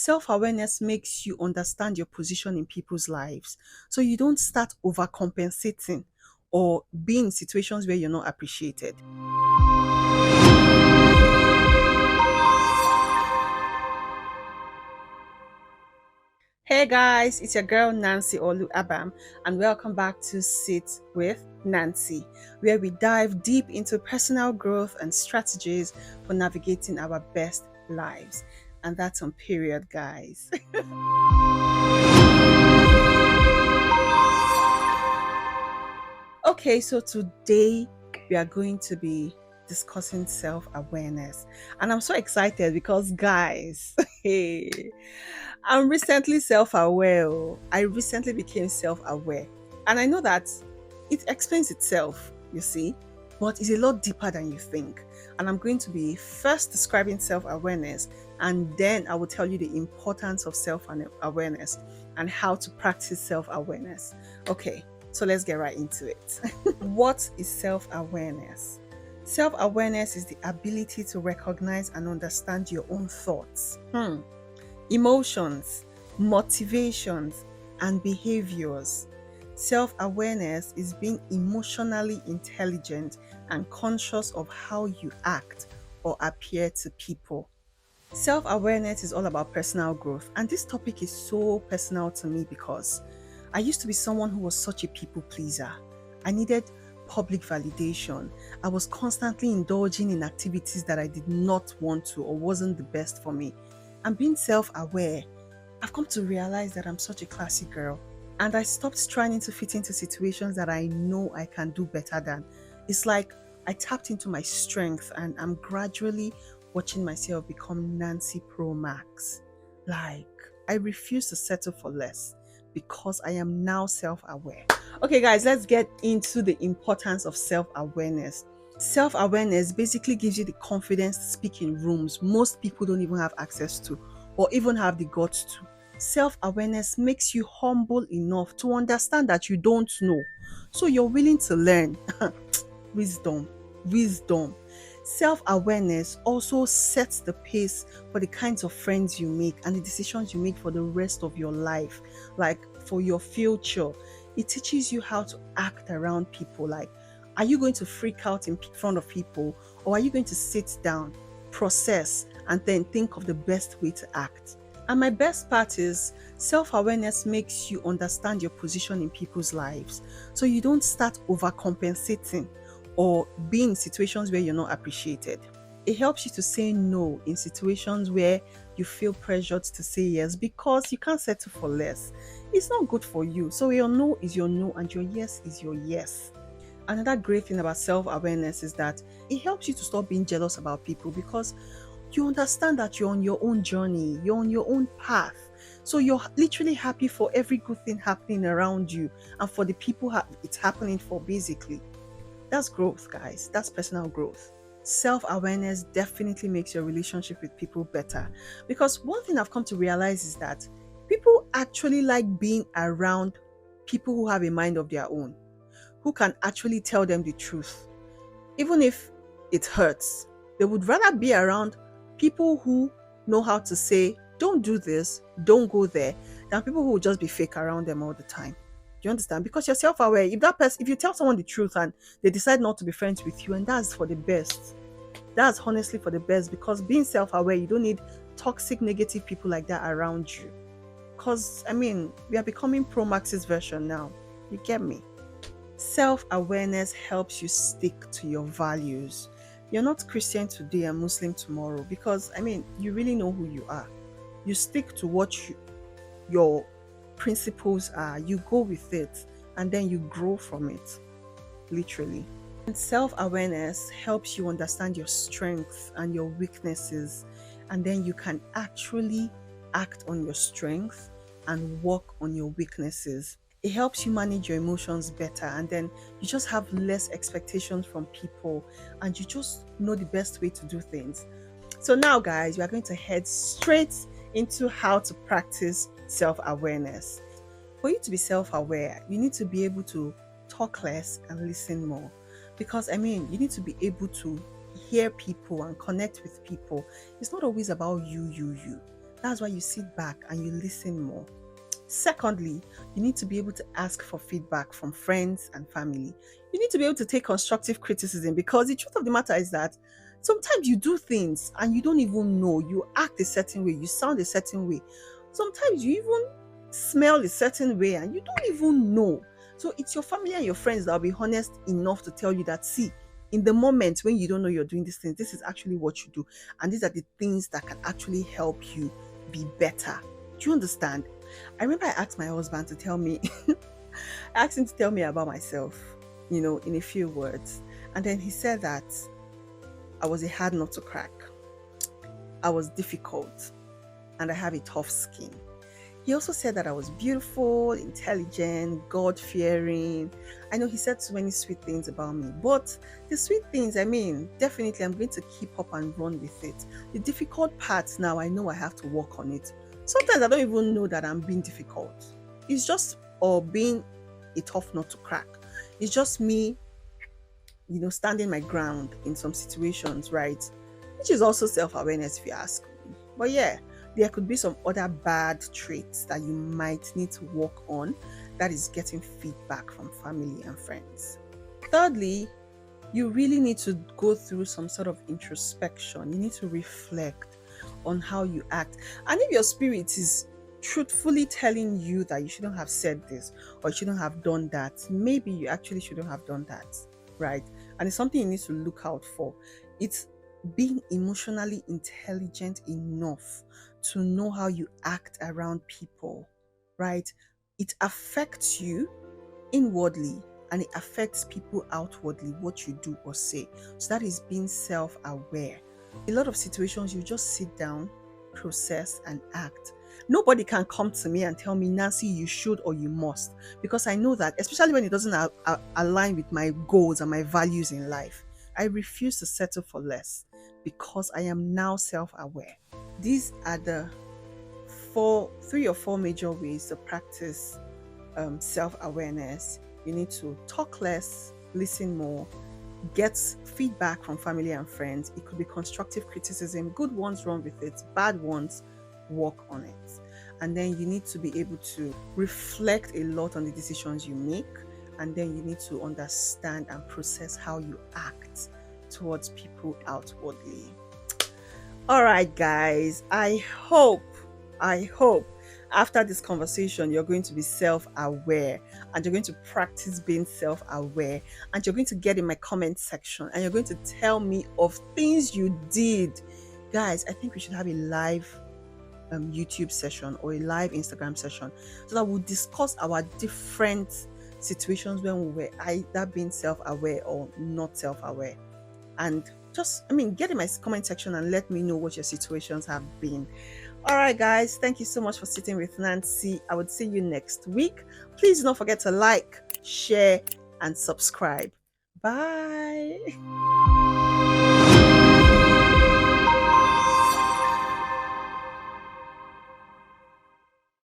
Self-awareness makes you understand your position in people's lives. So you don't start overcompensating or be in situations where you're not appreciated. Hey guys, it's your girl Nancy Olu Abam, and welcome back to Sit with Nancy, where we dive deep into personal growth and strategies for navigating our best lives. And that's on period, guys. Okay, so today we are going to be discussing self-awareness, and I'm so excited because, guys, hey, I'm recently self-aware. I recently became self-aware, and I know that it explains itself, you see, but it's a lot deeper than you think. And I'm going to be first describing self-awareness, and then I will tell you the importance of self-awareness and how to practice self-awareness. Okay, so let's get right into it. What is self-awareness? Self-awareness is the ability to recognize and understand your own thoughts, emotions, motivations, and behaviors. Self-awareness is being emotionally intelligent and conscious of how you act or appear to people. Self-awareness is all about personal growth, and this topic is so personal to me because I used to be someone who was such a people pleaser. I needed public validation. I was constantly indulging in activities that I did not want to or wasn't the best for me. And being self-aware, I've come to realize that I'm such a classy girl, and I stopped trying to fit into situations that I know I can do better than. It's like I tapped into my strength, and I'm gradually watching myself become Nancy Pro Max. Like, I refuse to settle for less because I am now self-aware. Okay, guys, let's get into the importance of self-awareness. Self-awareness basically gives you the confidence to speak in rooms most people don't even have access to or even have the guts to. Self-awareness makes you humble enough to understand that you don't know. So you're willing to learn. Wisdom. Wisdom. Self-awareness also sets the pace for the kinds of friends you make and the decisions you make for the rest of your life, like for your future. It teaches you how to act around people. Like, are you going to freak out in front of people, or are you going to sit down, process, and then think of the best way to act? And my best part is self-awareness makes you understand your position in people's lives. So you don't start overcompensating or be in situations where you're not appreciated. It helps you to say no in situations where you feel pressured to say yes because you can't settle for less. It's not good for you. So your no is your no and your yes is your yes. Another great thing about self-awareness is that it helps you to stop being jealous about people because you understand that you're on your own journey, you're on your own path. So you're literally happy for every good thing happening around you and for the people it's happening for, basically. That's growth, guys. That's personal growth. Self-awareness definitely makes your relationship with people better, because one thing I've come to realize is that people actually like being around people who have a mind of their own, who can actually tell them the truth. Even if it hurts, they would rather be around people who know how to say, don't do this, don't go there, than people who will just be fake around them all the time. Do you understand? Because you're self-aware. If you tell someone the truth and they decide not to be friends with you, and that's for the best. That's honestly for the best, because being self-aware, you don't need toxic, negative people like that around you. Because, we are becoming Pro Max's version now. You get me? Self-awareness helps you stick to your values. You're not Christian today and Muslim tomorrow, because, you really know who you are. You stick to what your principles are, you go with it, and then you grow from it, literally. And self-awareness helps you understand your strengths and your weaknesses, and then you can actually act on your strengths and work on your weaknesses. It helps you manage your emotions better, and then you just have less expectations from people, and you just know the best way to do things. So now, guys, we are going to head straight into how to practice self-awareness. For you to be self-aware, you need to be able to talk less and listen more, because you need to be able to hear people and connect with people. It's not always about you. That's why you sit back and you listen more. Secondly, you need to be able to ask for feedback from friends and family. You need to be able to take constructive criticism, because the truth of the matter is that sometimes you do things and you don't even know. You act a certain way, you sound a certain way. Sometimes you even smell a certain way and you don't even know. So it's your family and your friends that will be honest enough to tell you that, see, in the moment when you don't know you're doing these things, this is actually what you do. And these are the things that can actually help you be better. Do you understand? I remember I asked my husband to tell me, I asked him to tell me about myself, in a few words. And then he said that I was a hard nut to crack. I was difficult and I have a tough skin. He also said that I was beautiful, intelligent, God fearing. I know he said so many sweet things about me, but the sweet things, I mean, definitely I'm going to keep up and run with it. The difficult parts now, I know I have to work on it. Sometimes I don't even know that I'm being difficult. It's just, or being a tough nut to crack. It's just me, standing my ground in some situations, right? Which is also self awareness, if you ask me. But yeah, there could be some other bad traits that you might need to work on, that is getting feedback from family and friends. Thirdly, you really need to go through some sort of introspection. You need to reflect on how you act. And if your spirit is truthfully telling you that you shouldn't have said this or you shouldn't have done that, maybe you actually shouldn't have done that, right? And it's something you need to look out for. It's being emotionally intelligent enough to know how you act around people, right? It affects you inwardly and it affects people outwardly, what you do or say. So that is being self aware. A lot of situations, you just sit down, process, and act. Nobody can come to me and tell me, Nancy, you should or you must, because I know that, especially when it doesn't align with my goals and my values in life, I refuse to settle for less because I am now self aware. These are the three or four major ways to practice self awareness. You need to talk less, listen more, get feedback from family and friends. It could be constructive criticism, good ones, run with it, bad ones, work on it. And then you need to be able to reflect a lot on the decisions you make. And then you need to understand and process how you act towards people outwardly. All right, guys, I hope after this conversation, you're going to be self aware and you're going to practice being self aware. And you're going to get in my comment section and you're going to tell me of things you did. Guys, I think we should have a live YouTube session or a live Instagram session so that we'll discuss our different situations when we were either being self aware or not self aware. And just, get in my comment section and let me know what your situations have been. All right, guys, thank you so much for sitting with Nancy. I would see you next week. Please don't forget to like, share, and subscribe. Bye.